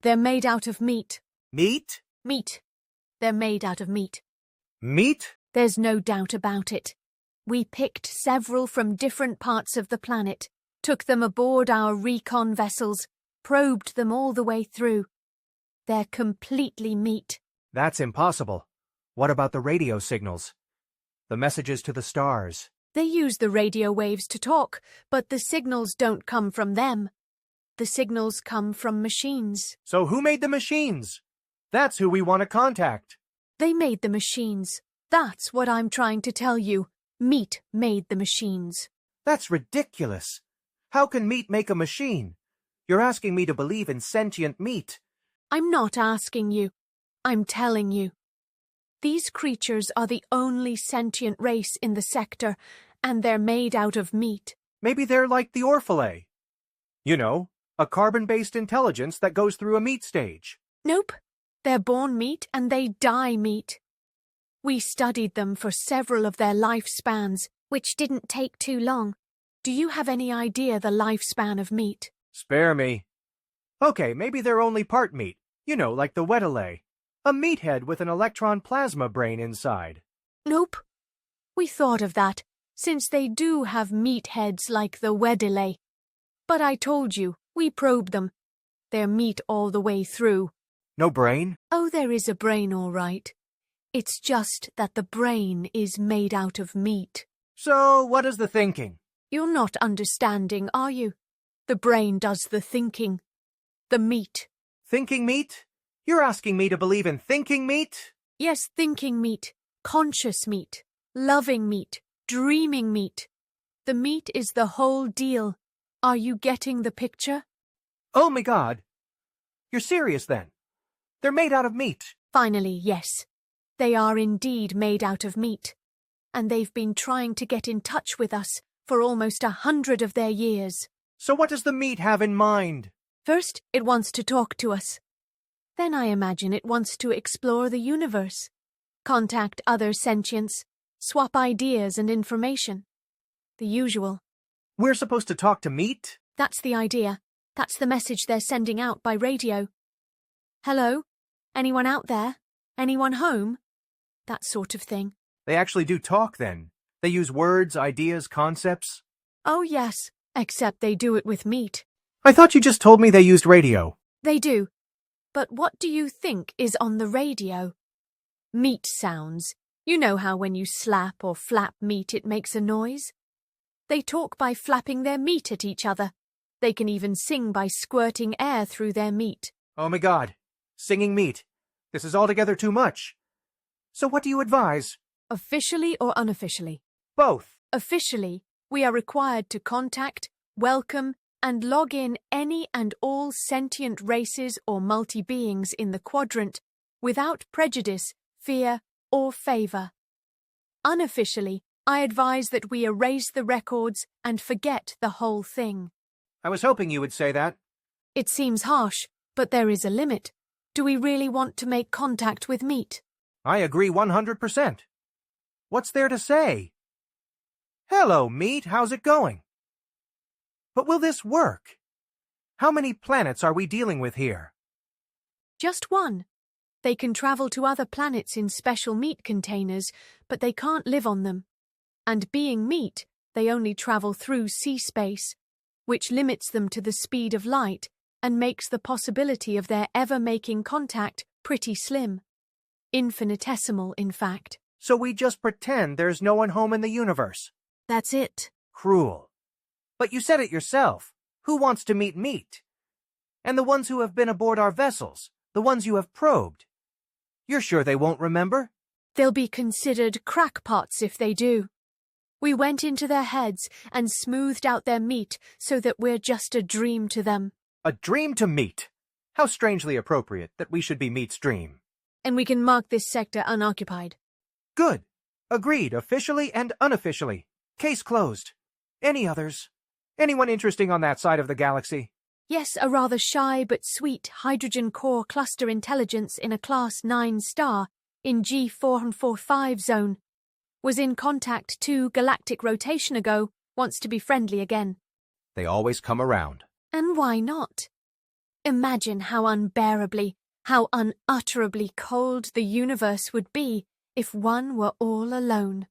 They're made out of meat. Meat? Meat. They're made out of meat. Meat? There's no doubt about it. We picked several from different parts of the planet, took them aboard our recon vessels, probed them all the way through. They're completely meat. That's impossible. What about the radio signals? The messages to the stars? They use the radio waves to talk, but the signals don't come from them. The signals come from machines. So who made the machines? That's who we want to contact. They made the machines. That's what I'm trying to tell you. Meat made the machines. That's ridiculous. How can meat make a machine? You're asking me to believe in sentient meat. I'm not asking you. I'm telling you. These creatures are the only sentient race in the sector, and they're made out of meat. Maybe they're like the Orphalay. You know, a carbon-based intelligence that goes through a meat stage. Nope. They're born meat and they die meat. We studied them for several of their lifespans, which didn't take too long. Do you have any idea the lifespan of meat? Spare me. Okay, maybe they're only part meat. You know, like the Wedelay. A meathead with an electron plasma brain inside. Nope. We thought of that, since they do have meatheads like the Wedelay. But I told you, we probed them. They're meat all the way through. No brain? Oh, there is a brain all right. It's just that the brain is made out of meat. So, what is the thinking? You're not understanding, are you? The brain does the thinking. The meat. Thinking meat? You're asking me to believe in thinking meat? Yes, thinking meat, conscious meat, loving meat, dreaming meat. The meat is the whole deal. Are you getting the picture? Oh my God. You're serious then? They're made out of meat. Finally, yes. They are indeed made out of meat. And they've been trying to get in touch with us for almost 100 of their years. So what does the meat have in mind? First, it wants to talk to us. Then I imagine it wants to explore the universe, contact other sentients, swap ideas and information. The usual. We're supposed to talk to meat? That's the idea. That's the message they're sending out by radio. Hello? Anyone out there? Anyone home? That sort of thing. They actually do talk then. They use words, ideas, concepts. Oh yes, except they do it with meat. I thought you just told me they used radio. They do. But what do you think is on the radio? Meat sounds. You know how when you slap or flap meat it makes a noise? They talk by flapping their meat at each other. They can even sing by squirting air through their meat. Oh my God. Singing meat. This is altogether too much. So what do you advise? Officially or unofficially? Both. Officially, we are required to contact, welcome, and log in any and all sentient races or multi-beings in the quadrant without prejudice, fear, or favour. Unofficially, I advise that we erase the records and forget the whole thing. I was hoping you would say that. It seems harsh, but there is a limit. Do we really want to make contact with meat? I agree 100%. What's there to say? Hello, meat. How's it going? But will this work? How many planets are we dealing with here? Just one. They can travel to other planets in special meat containers, but they can't live on them. And being meat, they only travel through sea space, which limits them to the speed of light and makes the possibility of their ever making contact pretty slim. Infinitesimal, in fact. So we just pretend there's no one home in the universe. That's it. Cruel. But you said it yourself. Who wants to meet meat? And the ones who have been aboard our vessels, the ones you have probed. You're sure they won't remember? They'll be considered crackpots if they do. We went into their heads and smoothed out their meat so that we're just a dream to them. A dream to meat. How strangely appropriate that we should be meat's dream. And we can mark this sector unoccupied. Good. Agreed, officially and unofficially. Case closed. Any others? Anyone interesting on that side of the galaxy? Yes, a rather shy but sweet hydrogen core cluster intelligence in a Class 9 star in G445 zone. Was in contact 2 galactic rotation ago, wants to be friendly again. They always come around. And why not? Imagine how unbearably, how unutterably cold the universe would be if one were all alone.